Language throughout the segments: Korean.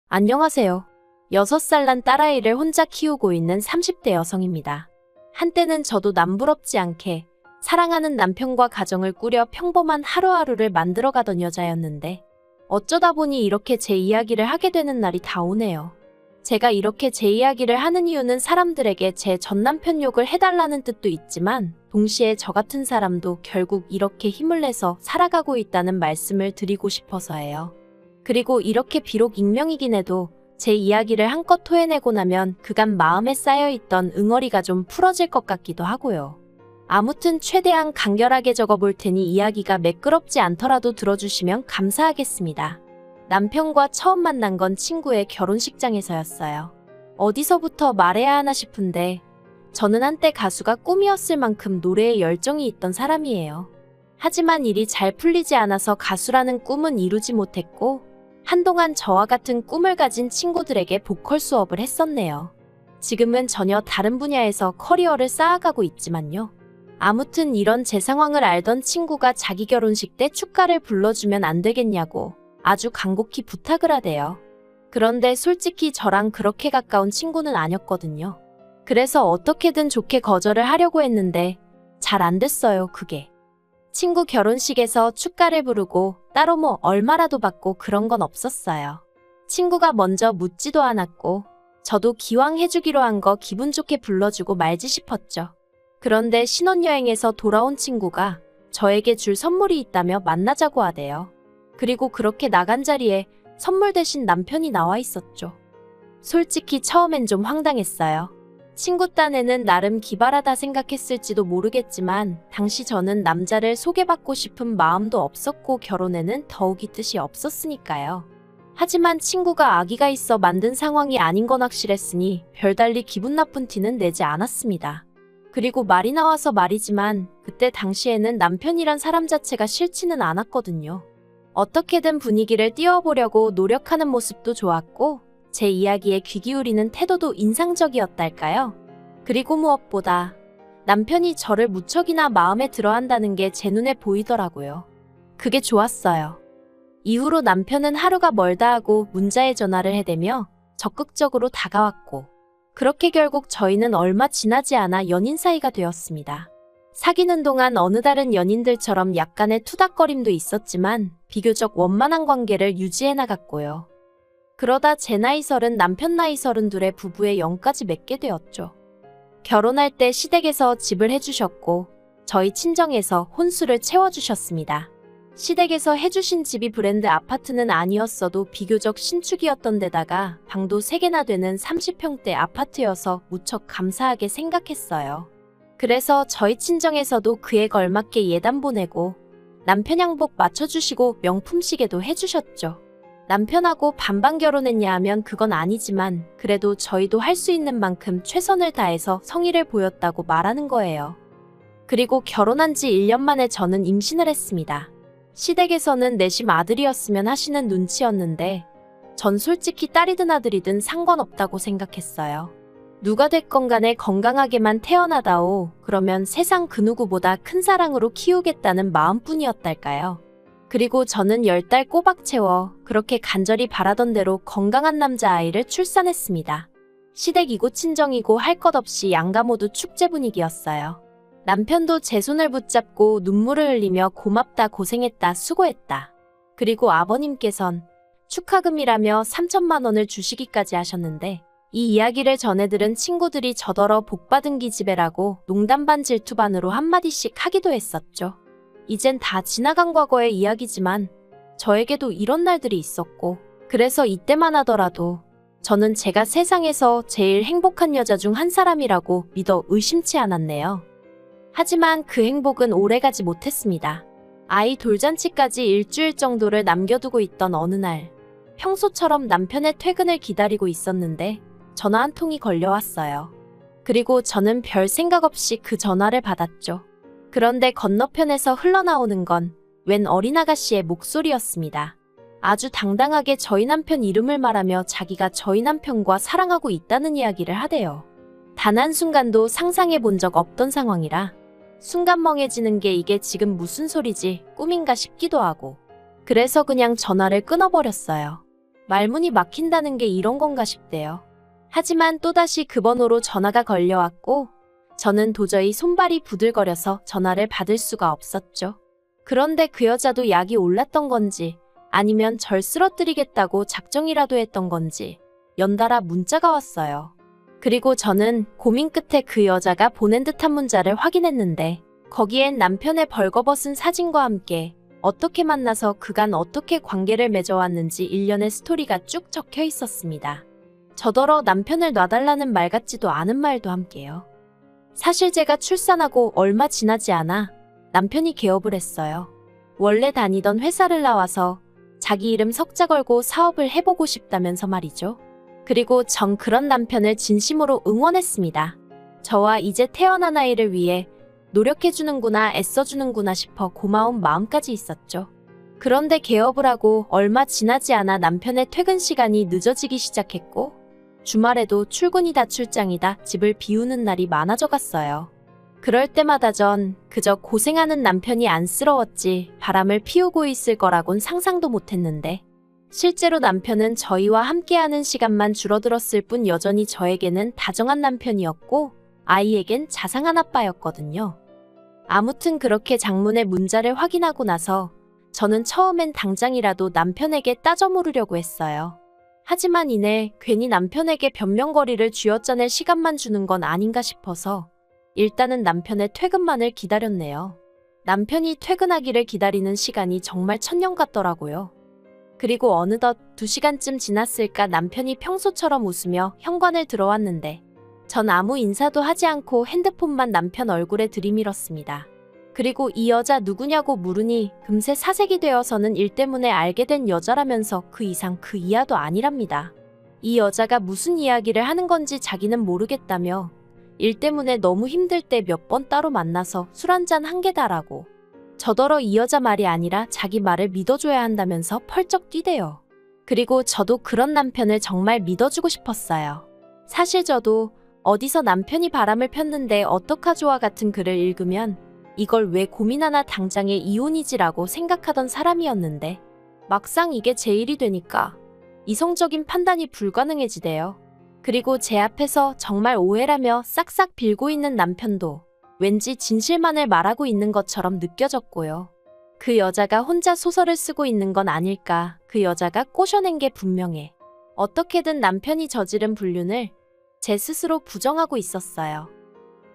안녕하세요. 6살 난 딸아이를 혼자 키우고 있는 30대 여성입니다. 한때는 저도 남부럽지 않게 사랑하는 남편과 가정을 꾸려 평범한 하루하루를 만들어가던 여자였는데 어쩌다 보니 이렇게 제 이야기를 하게 되는 날이 다 오네요. 제가 이렇게 제 이야기를 하는 이유는 사람들에게 제 전남편 욕을 해달라는 뜻도 있지만 동시에 저 같은 사람도 결국 이렇게 힘을 내서 살아가고 있다는 말씀을 드리고 싶어서예요. 그리고 이렇게 비록 익명이긴 해도 제 이야기를 한껏 토해내고 나면 그간 마음에 쌓여있던 응어리가 좀 풀어질 것 같기도 하고요. 아무튼 최대한 간결하게 적어볼 테니 이야기가 매끄럽지 않더라도 들어주시면 감사하겠습니다. 남편과 처음 만난 건 친구의 결혼식장에서였어요. 어디서부터 말해야 하나 싶은데 저는 한때 가수가 꿈이었을 만큼 노래에 열정이 있던 사람이에요. 하지만 일이 잘 풀리지 않아서 가수라는 꿈은 이루지 못했고 한동안 저와 같은 꿈을 가진 친구들에게 보컬 수업을 했었네요. 지금은 전혀 다른 분야에서 커리어를 쌓아가고 있지만요. 아무튼 이런 제 상황을 알던 친구가 자기 결혼식 때 축가를 불러주면 안 되겠냐고 아주 간곡히 부탁을 하대요. 그런데 솔직히 저랑 그렇게 가까운 친구는 아니었거든요. 그래서 어떻게든 좋게 거절을 하려고 했는데 잘 안 됐어요, 그게. 친구 결혼식에서 축가를 부르고 따로 뭐 얼마라도 받고 그런 건 없었어요. 친구가 먼저 묻지도 않았고 저도 기왕 해주기로 한 거 기분 좋게 불러주고 말지 싶었죠. 그런데 신혼여행에서 돌아온 친구가 저에게 줄 선물이 있다며 만나자고 하대요. 그리고 그렇게 나간 자리에 선물 대신 남편이 나와 있었죠. 솔직히 처음엔 좀 황당했어요. 친구 딴에는 나름 기발하다 생각했을지도 모르겠지만 당시 저는 남자를 소개받고 싶은 마음도 없었고 결혼에는 더욱이 뜻이 없었으니까요. 하지만 친구가 아기가 있어 만든 상황이 아닌 건 확실했으니 별달리 기분 나쁜 티는 내지 않았습니다. 그리고 말이 나와서 말이지만 그때 당시에는 남편이란 사람 자체가 싫지는 않았거든요. 어떻게든 분위기를 띄워보려고 노력하는 모습도 좋았고 제 이야기에 귀 기울이는 태도도 인상적이었달까요? 그리고 무엇보다 남편이 저를 무척이나 마음에 들어한다는 게 제 눈에 보이더라고요. 그게 좋았어요. 이후로 남편은 하루가 멀다 하고 문자에 전화를 해대며 적극적으로 다가왔고 그렇게 결국 저희는 얼마 지나지 않아 연인 사이가 되었습니다. 사귀는 동안 어느 다른 연인들처럼 약간의 투닥거림도 있었지만 비교적 원만한 관계를 유지해 나갔고요. 그러다 제 나이 30, 남편 나이 32의 부부의 영까지 맺게 되었죠. 결혼할 때 시댁에서 집을 해주셨고 저희 친정에서 혼수를 채워주셨습니다. 시댁에서 해주신 집이 브랜드 아파트는 아니었어도 비교적 신축이었던 데다가 방도 3개나 되는 30평대 아파트여서 무척 감사하게 생각했어요. 그래서 저희 친정에서도 그에 걸맞게 예단 보내고 남편 양복 맞춰주시고 명품 시계도 해주셨죠. 남편하고 반반 결혼했냐 하면 그건 아니지만 그래도 저희도 할 수 있는 만큼 최선을 다해서 성의를 보였다고 말하는 거예요. 그리고 결혼한 지 1년 만에 저는 임신을 했습니다. 시댁에서는 내심 아들이었으면 하시는 눈치였는데 전 솔직히 딸이든 아들이든 상관없다고 생각했어요. 누가 됐건 간에 건강하게만 태어나다오 그러면 세상 그 누구보다 큰 사랑으로 키우겠다는 마음뿐이었달까요. 그리고 저는 10달 꼬박 채워 그렇게 간절히 바라던 대로 건강한 남자아이를 출산했습니다. 시댁이고 친정이고 할 것 없이 양가 모두 축제 분위기였어요. 남편도 제 손을 붙잡고 눈물을 흘리며 고맙다 고생했다 수고했다. 그리고 아버님께선 축하금이라며 3천만 원을 주시기까지 하셨는데 이 이야기를 전해들은 친구들이 저더러 복받은 기집애라고 농담 반 질투 반으로 한마디씩 하기도 했었죠. 이젠 다 지나간 과거의 이야기지만 저에게도 이런 날들이 있었고 그래서 이때만 하더라도 저는 제가 세상에서 제일 행복한 여자 중 한 사람이라고 믿어 의심치 않았네요. 하지만 그 행복은 오래가지 못했습니다. 아이 돌잔치까지 일주일 정도를 남겨두고 있던 어느 날 평소처럼 남편의 퇴근을 기다리고 있었는데 전화 한 통이 걸려왔어요. 그리고 저는 별 생각 없이 그 전화를 받았죠. 그런데 건너편에서 흘러나오는 건 웬 어린 아가씨의 목소리였습니다. 아주 당당하게 저희 남편 이름을 말하며 자기가 저희 남편과 사랑하고 있다는 이야기를 하대요. 단 한순간도 상상해 본 적 없던 상황이라 순간 멍해지는 게 이게 지금 무슨 소리지 꿈인가 싶기도 하고 그래서 그냥 전화를 끊어버렸어요. 말문이 막힌다는 게 이런 건가 싶대요. 하지만 또다시 그 번호로 전화가 걸려왔고 저는 도저히 손발이 부들거려서 전화를 받을 수가 없었죠. 그런데 그 여자도 약이 올랐던 건지 아니면 절 쓰러뜨리겠다고 작정이라도 했던 건지 연달아 문자가 왔어요. 그리고 저는 고민 끝에 그 여자가 보낸 듯한 문자를 확인했는데 거기엔 남편의 벌거벗은 사진과 함께 어떻게 만나서 그간 어떻게 관계를 맺어왔는지 일련의 스토리가 쭉 적혀 있었습니다. 저더러 남편을 놔달라는 말 같지도 않은 말도 함께요. 사실 제가 출산하고 얼마 지나지 않아 남편이 개업을 했어요. 원래 다니던 회사를 나와서 자기 이름 석자 걸고 사업을 해보고 싶다면서 말이죠. 그리고 전 그런 남편을 진심으로 응원했습니다. 저와 이제 태어난 아이를 위해 노력해주는구나 애써주는구나 싶어 고마운 마음까지 있었죠. 그런데 개업을 하고 얼마 지나지 않아 남편의 퇴근 시간이 늦어지기 시작했고 주말에도 출근이다 출장이다 집을 비우는 날이 많아져 갔어요. 그럴 때마다 전 그저 고생하는 남편이 안쓰러웠지 바람을 피우고 있을 거라곤 상상도 못했는데 실제로 남편은 저희와 함께하는 시간만 줄어들었을 뿐 여전히 저에게는 다정한 남편이었고 아이에겐 자상한 아빠였거든요. 아무튼 그렇게 장문의 문자를 확인하고 나서 저는 처음엔 당장이라도 남편에게 따져 물으려고 했어요. 하지만 이내 괜히 남편에게 변명거리를 쥐어짜낼 시간만 주는 건 아닌가 싶어서 일단은 남편의 퇴근만을 기다렸네요. 남편이 퇴근하기를 기다리는 시간이 정말 천년 같더라고요. 그리고 어느덧 2시간쯤 지났을까 남편이 평소처럼 웃으며 현관을 들어왔는데 전 아무 인사도 하지 않고 핸드폰만 남편 얼굴에 들이밀었습니다. 그리고 이 여자 누구냐고 물으니 금세 사색이 되어서는 일 때문에 알게 된 여자라면서 그 이상 그 이하도 아니랍니다. 이 여자가 무슨 이야기를 하는 건지 자기는 모르겠다며 일 때문에 너무 힘들 때 몇 번 따로 만나서 술 한잔 한 게다라고 저더러 이 여자 말이 아니라 자기 말을 믿어줘야 한다면서 펄쩍 뛰대요. 그리고 저도 그런 남편을 정말 믿어주고 싶었어요. 사실 저도 어디서 남편이 바람을 폈는데 어떡하죠와 같은 글을 읽으면 이걸 왜 고민하나 당장에 이혼이지라고 생각하던 사람이었는데 막상 이게 제 일이 되니까 이성적인 판단이 불가능해지대요. 그리고 제 앞에서 정말 오해라며 싹싹 빌고 있는 남편도 왠지 진실만을 말하고 있는 것처럼 느껴졌고요. 그 여자가 혼자 소설을 쓰고 있는 건 아닐까. 그 여자가 꼬셔낸 게 분명해. 어떻게든 남편이 저지른 불륜을 제 스스로 부정하고 있었어요.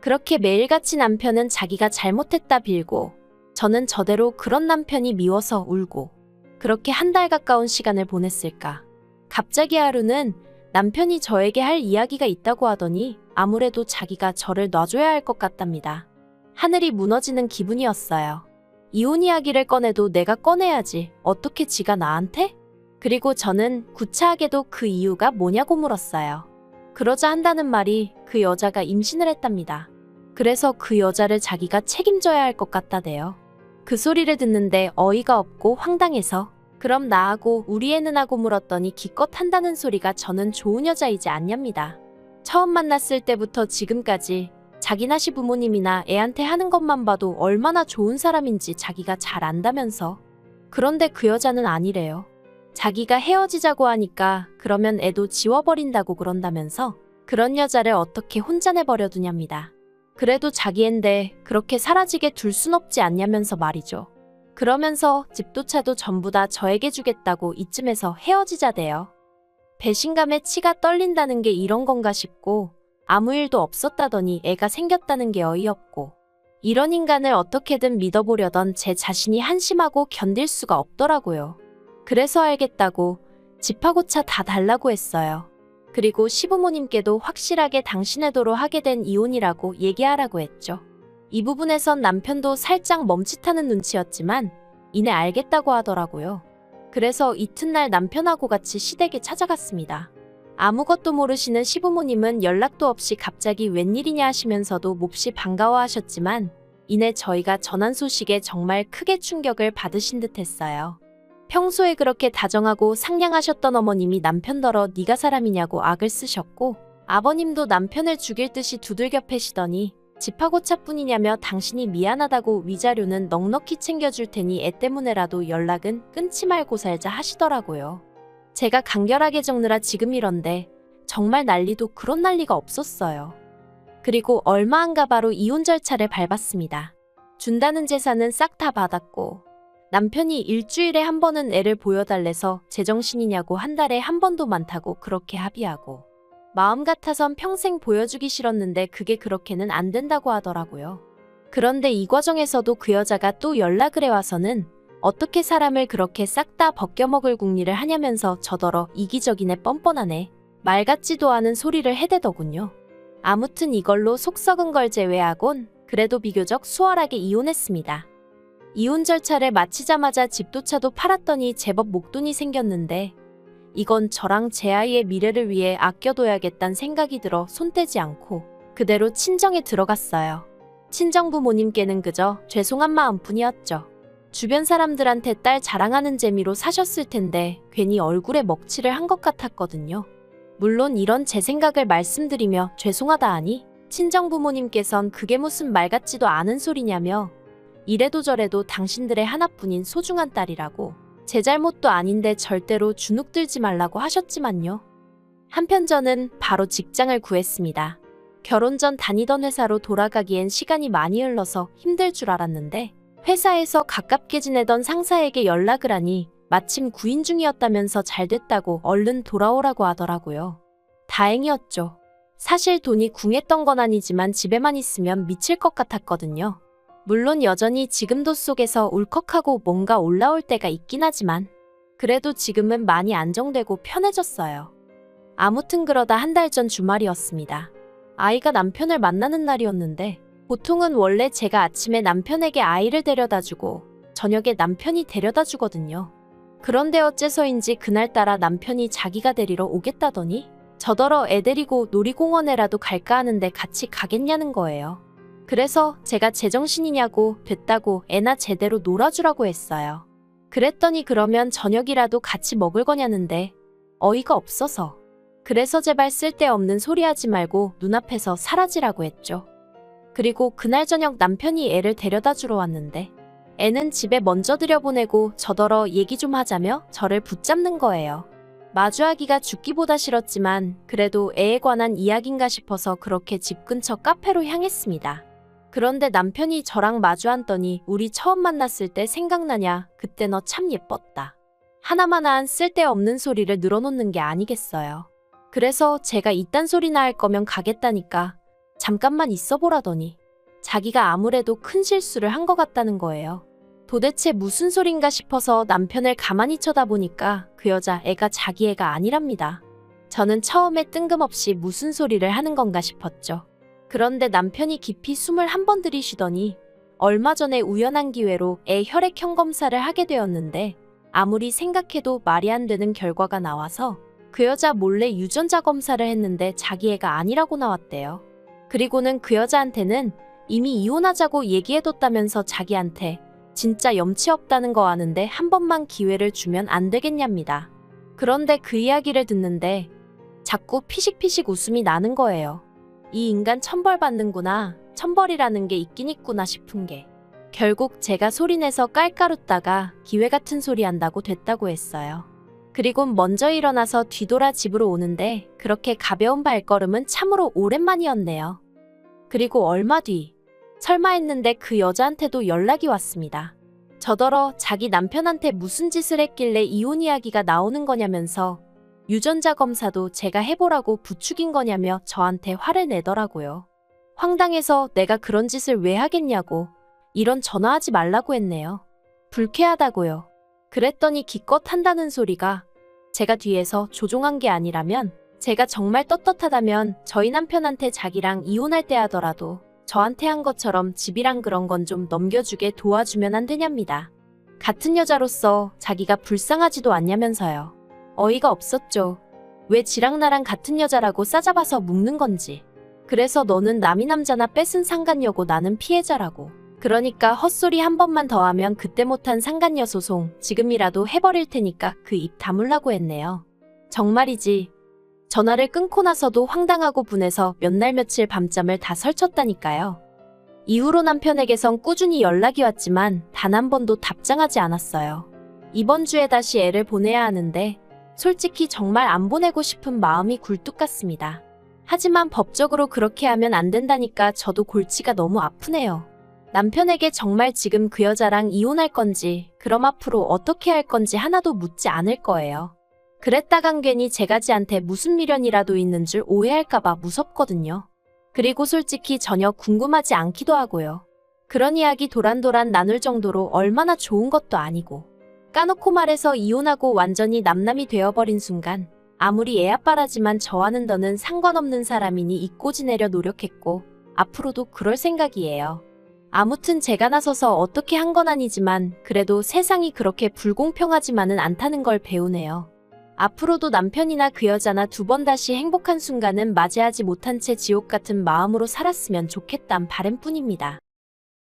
그렇게 매일같이 남편은 자기가 잘못했다 빌고 저는 저대로 그런 남편이 미워서 울고 그렇게 한 달 가까운 시간을 보냈을까. 갑자기 하루는 남편이 저에게 할 이야기가 있다고 하더니 아무래도 자기가 저를 놔줘야 할 것 같답니다. 하늘이 무너지는 기분이었어요. 이혼 이야기를 꺼내도 내가 꺼내야지. 어떻게 지가 나한테? 그리고 저는 구차하게도 그 이유가 뭐냐고 물었어요. 그러자 한다는 말이 그 여자가 임신을 했답니다. 그래서 그 여자를 자기가 책임져야 할 것 같다대요. 그 소리를 듣는데 어이가 없고 황당해서 그럼 나하고 우리 애는 하고 물었더니 기껏 한다는 소리가 저는 좋은 여자이지 않냐입니다. 처음 만났을 때부터 지금까지 자기나 시부모님이나 애한테 하는 것만 봐도 얼마나 좋은 사람인지 자기가 잘 안다면서. 그런데 그 여자는 아니래요. 자기가 헤어지자고 하니까 그러면 애도 지워버린다고 그런다면서 그런 여자를 어떻게 혼자 내버려두냐입니다. 그래도 자기 앤데 그렇게 사라지게 둘 순 없지 않냐면서 말이죠. 그러면서 집도 차도 전부 다 저에게 주겠다고 이쯤에서 헤어지자대요. 배신감에 치가 떨린다는 게 이런 건가 싶고 아무 일도 없었다더니 애가 생겼다는 게 어이없고 이런 인간을 어떻게든 믿어보려던 제 자신이 한심하고 견딜 수가 없더라고요. 그래서 알겠다고 집하고 차 다 달라고 했어요. 그리고 시부모님께도 확실하게 당신의 도로 하게 된 이혼이라고 얘기하라고 했죠. 이 부분에선 남편도 살짝 멈칫하는 눈치였지만 이내 알겠다고 하더라고요. 그래서 이튿날 남편하고 같이 시댁에 찾아갔습니다. 아무것도 모르시는 시부모님은 연락도 없이 갑자기 웬일이냐 하시면서도 몹시 반가워하셨지만 이내 저희가 전한 소식에 정말 크게 충격을 받으신 듯 했어요. 평소에 그렇게 다정하고 상냥하셨던 어머님이 남편더러 네가 사람이냐고 악을 쓰셨고 아버님도 남편을 죽일 듯이 두들겨 패시더니 집하고 차뿐이냐며 당신이 미안하다고 위자료는 넉넉히 챙겨줄 테니 애 때문에라도 연락은 끊지 말고 살자 하시더라고요. 제가 간결하게 적느라 지금 이런데 정말 난리도 그런 난리가 없었어요. 그리고 얼마 안 가 바로 이혼 절차를 밟았습니다. 준다는 재산은 싹 다 받았고 남편이 일주일에 한 번은 애를 보여달래서 제정신이냐고 한 달에 한 번도 많다고 그렇게 합의하고 마음 같아선 평생 보여주기 싫었는데 그게 그렇게는 안 된다고 하더라고요. 그런데 이 과정에서도 그 여자가 또 연락을 해와서는 어떻게 사람을 그렇게 싹 다 벗겨먹을 궁리를 하냐면서 저더러 이기적이네 뻔뻔하네 말 같지도 않은 소리를 해대더군요. 아무튼 이걸로 속 썩은 걸 제외하곤 그래도 비교적 수월하게 이혼했습니다. 이혼 절차를 마치자마자 집도 차도 팔았더니 제법 목돈이 생겼는데 이건 저랑 제 아이의 미래를 위해 아껴둬야겠다는 생각이 들어 손 떼지 않고 그대로 친정에 들어갔어요. 친정 부모님께는 그저 죄송한 마음뿐이었죠. 주변 사람들한테 딸 자랑하는 재미로 사셨을 텐데 괜히 얼굴에 먹칠을 한 것 같았거든요. 물론 이런 제 생각을 말씀드리며 죄송하다 하니 친정 부모님께선 그게 무슨 말 같지도 않은 소리냐며 이래도 저래도 당신들의 하나뿐인 소중한 딸이라고 제 잘못도 아닌데 절대로 주눅 들지 말라고 하셨지만요. 한편 저는 바로 직장을 구했습니다. 결혼 전 다니던 회사로 돌아가기엔 시간이 많이 흘러서 힘들 줄 알았는데 회사에서 가깝게 지내던 상사에게 연락을 하니 마침 구인 중이었다면서 잘 됐다고 얼른 돌아오라고 하더라고요. 다행이었죠. 사실 돈이 궁했던 건 아니지만 집에만 있으면 미칠 것 같았거든요. 물론 여전히 지금도 속에서 울컥하고 뭔가 올라올 때가 있긴 하지만 그래도 지금은 많이 안정되고 편해졌어요. 아무튼 그러다 한 달 전 주말이었습니다. 아이가 남편을 만나는 날이었는데 보통은 원래 제가 아침에 남편에게 아이를 데려다주고 저녁에 남편이 데려다주거든요. 그런데 어째서인지 그날따라 남편이 자기가 데리러 오겠다더니 저더러 애 데리고 놀이공원에라도 갈까 하는데 같이 가겠냐는 거예요. 그래서 제가 제정신이냐고 됐다고 애나 제대로 놀아주라고 했어요. 그랬더니 그러면 저녁이라도 같이 먹을 거냐는데 어이가 없어서 그래서 제발 쓸데없는 소리 하지 말고 눈앞에서 사라지라고 했죠. 그리고 그날 저녁 남편이 애를 데려다 주러 왔는데 애는 집에 먼저 들여보내고 저더러 얘기 좀 하자며 저를 붙잡는 거예요. 마주하기가 죽기보다 싫었지만 그래도 애에 관한 이야기인가 싶어서 그렇게 집 근처 카페로 향했습니다. 그런데 남편이 저랑 마주 앉더니 우리 처음 만났을 때 생각나냐? 그때 너 참 예뻤다. 하나마나한 쓸데없는 소리를 늘어놓는 게 아니겠어요. 그래서 제가 이딴 소리나 할 거면 가겠다니까 잠깐만 있어보라더니 자기가 아무래도 큰 실수를 한 것 같다는 거예요. 도대체 무슨 소린가 싶어서 남편을 가만히 쳐다보니까 그 여자 애가 자기 애가 아니랍니다. 저는 처음에 뜬금없이 무슨 소리를 하는 건가 싶었죠. 그런데 남편이 깊이 숨을 한 번 들이쉬더니 얼마 전에 우연한 기회로 애 혈액형 검사를 하게 되었는데 아무리 생각해도 말이 안 되는 결과가 나와서 그 여자 몰래 유전자 검사를 했는데 자기 애가 아니라고 나왔대요. 그리고는 그 여자한테는 이미 이혼하자고 얘기해뒀다면서 자기한테 진짜 염치 없다는 거 아는데 한 번만 기회를 주면 안 되겠냐입니다. 그런데 그 이야기를 듣는데 자꾸 피식피식 웃음이 나는 거예요. 이 인간 천벌받는구나, 천벌이라는 게 있긴 있구나 싶은 게 결국 제가 소리내서 깔깔웃다가 기회 같은 소리 한다고 됐다고 했어요. 그리고 먼저 일어나서 뒤돌아 집으로 오는데 그렇게 가벼운 발걸음은 참으로 오랜만이었네요. 그리고 얼마 뒤 설마 했는데 그 여자한테도 연락이 왔습니다. 저더러 자기 남편한테 무슨 짓을 했길래 이혼 이야기가 나오는 거냐면서 유전자 검사도 제가 해보라고 부추긴 거냐며 저한테 화를 내더라고요. 황당해서 내가 그런 짓을 왜 하겠냐고 이런 전화하지 말라고 했네요. 불쾌하다고요. 그랬더니 기껏 한다는 소리가 제가 뒤에서 조종한 게 아니라면 제가 정말 떳떳하다면 저희 남편한테 자기랑 이혼할 때 하더라도 저한테 한 것처럼 집이랑 그런 건 좀 넘겨주게 도와주면 안 되냐입니다. 같은 여자로서 자기가 불쌍하지도 않냐면서요. 어이가 없었죠. 왜 지랑 나랑 같은 여자라고 싸잡아서 묵는 건지. 그래서 너는 남이 남자나 뺏은 상간녀고 나는 피해자라고. 그러니까 헛소리 한 번만 더 하면 그때 못한 상간녀 소송 지금이라도 해버릴 테니까 그 입 다물라고 했네요. 정말이지. 전화를 끊고 나서도 황당하고 분해서 몇 날 며칠 밤잠을 다 설쳤다니까요. 이후로 남편에게선 꾸준히 연락이 왔지만 단 한 번도 답장하지 않았어요. 이번 주에 다시 애를 보내야 하는데 솔직히 정말 안 보내고 싶은 마음이 굴뚝 같습니다. 하지만 법적으로 그렇게 하면 안 된다니까 저도 골치가 너무 아프네요. 남편에게 정말 지금 그 여자랑 이혼할 건지, 그럼 앞으로 어떻게 할 건지 하나도 묻지 않을 거예요. 그랬다간 괜히 제가 지한테 무슨 미련이라도 있는 줄 오해할까봐 무섭거든요. 그리고 솔직히 전혀 궁금하지 않기도 하고요. 그런 이야기 도란도란 나눌 정도로 얼마나 좋은 것도 아니고. 까놓고 말해서 이혼하고 완전히 남남이 되어버린 순간 아무리 애아빠라지만 저와는 더는 상관없는 사람이니 잊고 지내려 노력했고 앞으로도 그럴 생각이에요. 아무튼 제가 나서서 어떻게 한 건 아니지만 그래도 세상이 그렇게 불공평하지만은 않다는 걸 배우네요. 앞으로도 남편이나 그 여자나 두 번 다시 행복한 순간은 맞이하지 못한 채 지옥 같은 마음으로 살았으면 좋겠단 바람뿐입니다.